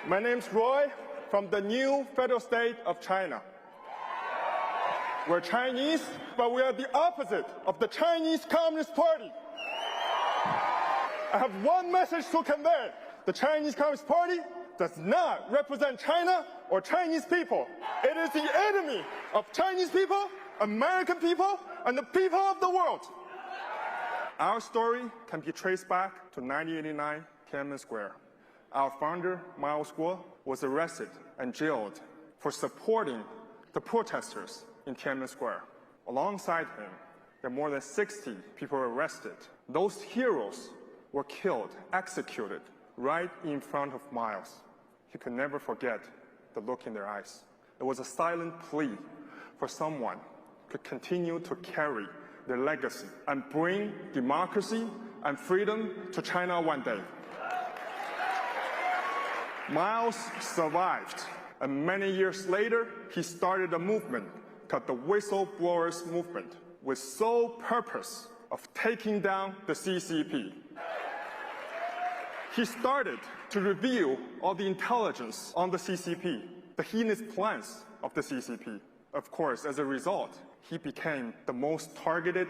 My name's Roy from the new federal state of China. We're Chinese, but we are the opposite of the Chinese Communist Party. I have one message to convey. The Chinese Communist Party does not represent China or Chinese people. It is the enemy of Chinese people, American people, and the people of the world. Our story can be traced back to 1989 Tiananmen Square. Our founder, Mao Guo, was arrested and jailed for supporting the protesters in Tiananmen Square. Alongside him, there are more than 60 people arrested. Those heroes were killed, executed, right in front of Mao. He could never forget the look in their eyes. It was a silent plea for someone to continue to carry their legacy and bring democracy and freedom to China one day. Mao survived, and many years later, he started a movement called the Whistleblowers Movement, with sole purpose of taking down the CCP. He started to reveal all the intelligence on the CCP, the heinous plans of the CCP. Of course, as a result, he became the most targeted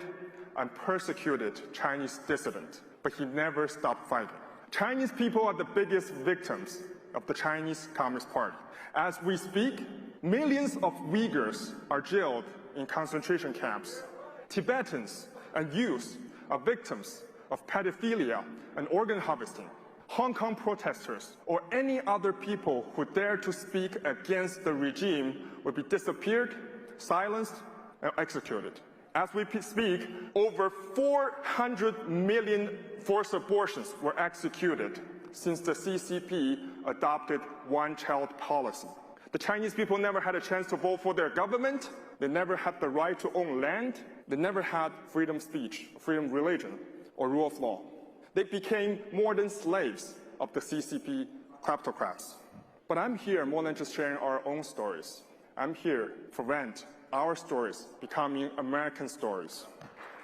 and persecuted Chinese dissident, but he never stopped fighting. Chinese people are the biggest victims of the Chinese Communist Party. As we speak, millions of Uyghurs are jailed in concentration camps. Tibetans and youths are victims of pedophilia and organ harvesting. Hong Kong protesters or any other people who dare to speak against the regime will be disappeared, silenced, and executed. As we speak, over 400 million forced abortions were executed since the CCP adopted one-child policy. The Chinese people never had a chance to vote for their government. They never had the right to own land. They never had freedom of speech, freedom of religion, or rule of law. They became more than slaves of the CCP kleptocrats. But I'm here more than just sharing our own stories. I'm here to prevent our stories becoming American stories.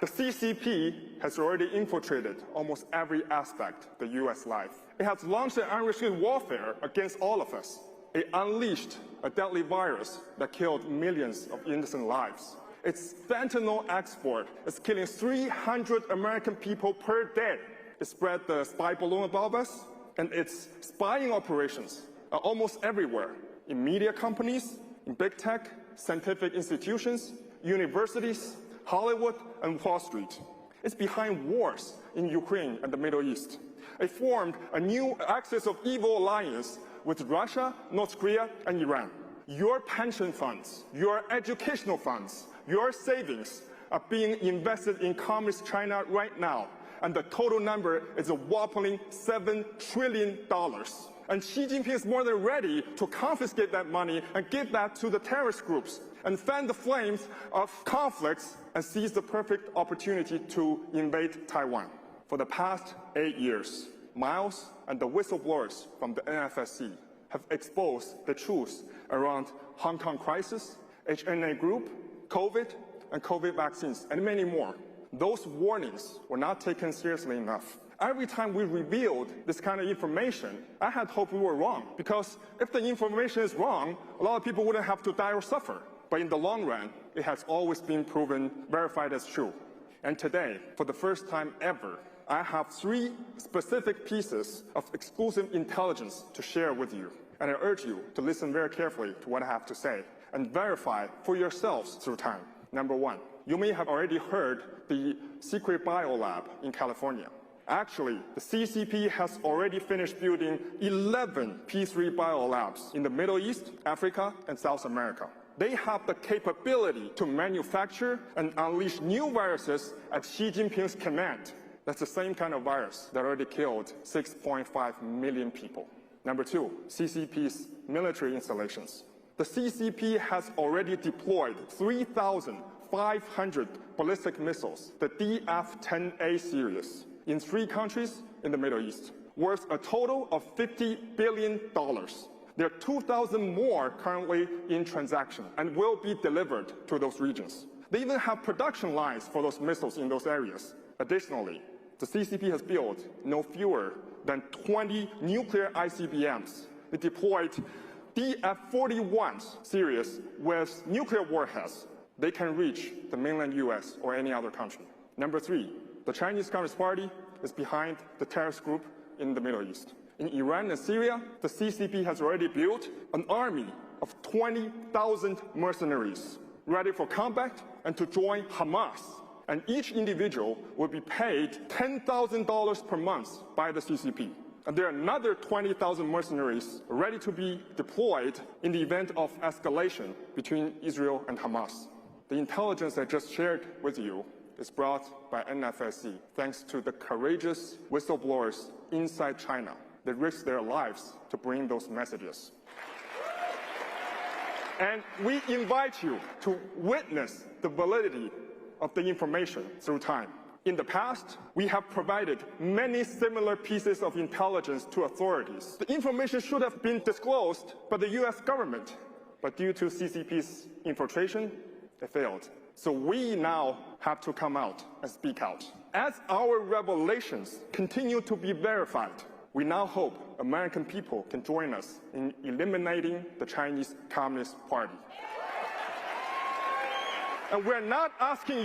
The CCP has already infiltrated almost every aspect of the US life. It has launched an unrestricted warfare against all of us. It unleashed a deadly virus that killed millions of innocent lives. Its fentanyl export is killing 300 American people per day. It spread the spy balloon above us, and its spying operations are almost everywhere, in media companies, in big tech, scientific institutions, universities, Hollywood, and Wall Street. It's behind wars in Ukraine and the Middle East. It formed a new axis of evil alliance with Russia, North Korea, and Iran. Your pension funds, your educational funds, your savings are being invested in Communist China right now, and the total number is a whopping $7 trillion. And Xi Jinping is more than ready to confiscate that money and give that to the terrorist groups and fan the flames of conflicts and seize the perfect opportunity to invade Taiwan. For the past 8 years, Mao and the whistleblowers from the NFSC have exposed the truth around Hong Kong crisis, HNA group, COVID, and COVID vaccines, and many more. Those warnings were not taken seriously enough. Every time we revealed this kind of information, I had hoped we were wrong, because if the information is wrong, a lot of people wouldn't have to die or suffer. But in the long run, it has always been proven, verified as true. And today, for the first time ever, I have 3 specific pieces of exclusive intelligence to share with you. And I urge you to listen very carefully to what I have to say and verify for yourselves through time. Number 1, you may have already heard the secret biolab in California. Actually, the CCP has already finished building 11 P3 biolabs in the Middle East, Africa, and South America. They have the capability to manufacture and unleash new viruses at Xi Jinping's command. That's the same kind of virus that already killed 6.5 million people. Number 2, CCP's military installations. The CCP has already deployed 3,500 ballistic missiles, the DF-10A series, in 3 countries in the Middle East, worth a total of $50 billion. There are 2,000 more currently in transaction and will be delivered to those regions. They even have production lines for those missiles in those areas. Additionally, the CCP has built no fewer than 20 nuclear ICBMs, They deployed DF-41 series with nuclear warheads. They can reach the mainland US or any other country. Number 3, the Chinese Communist Party is behind the terrorist group in the Middle East. In Iran and Syria, the CCP has already built an army of 20,000 mercenaries ready for combat and to join Hamas. And each individual will be paid $10,000 per month by the CCP. And there are another 20,000 mercenaries ready to be deployed in the event of escalation between Israel and Hamas. The intelligence I just shared with you is brought by NFSC thanks to the courageous whistleblowers inside China. They risked their lives to bring those messages. And we invite you to witness the validity of the information through time. In the past, we have provided many similar pieces of intelligence to authorities. The information should have been disclosed by the US government, but due to CCP's infiltration, it failed. So we now have to come out and speak out. As our revelations continue to be verified, we now hope American people can join us in eliminating the Chinese Communist Party. And we're not asking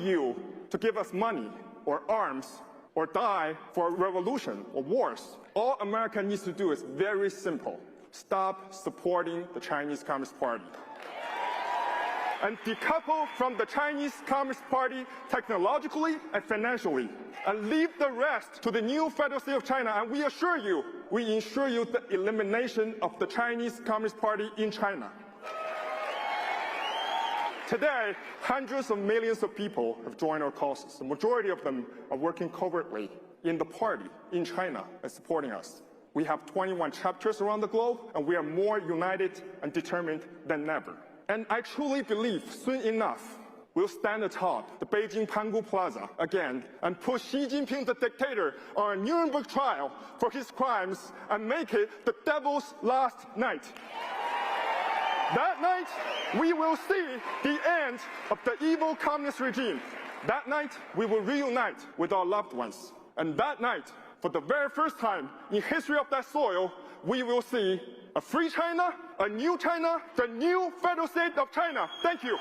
you to give us money or arms or die for a revolution or wars. All America needs to do is very simple. Stop supporting the Chinese Communist Party. And decouple from the Chinese Communist Party technologically and financially, and leave the rest to the new Federal State of China. And we ensure you the elimination of the Chinese Communist Party in China. Today, hundreds of millions of people have joined our causes. The majority of them are working covertly in the party in China and supporting us. We have 21 chapters around the globe, and we are more united and determined than ever. And I truly believe soon enough, we'll stand atop the Beijing Pangu Plaza again and put Xi Jinping, the dictator, on a Nuremberg trial for his crimes and make it the devil's last night. That night, we will see the end of the evil communist regime. That night, we will reunite with our loved ones. And that night, for the very first time in history of that soil, we will see a free China, a new China, the new Federal State of China. Thank you.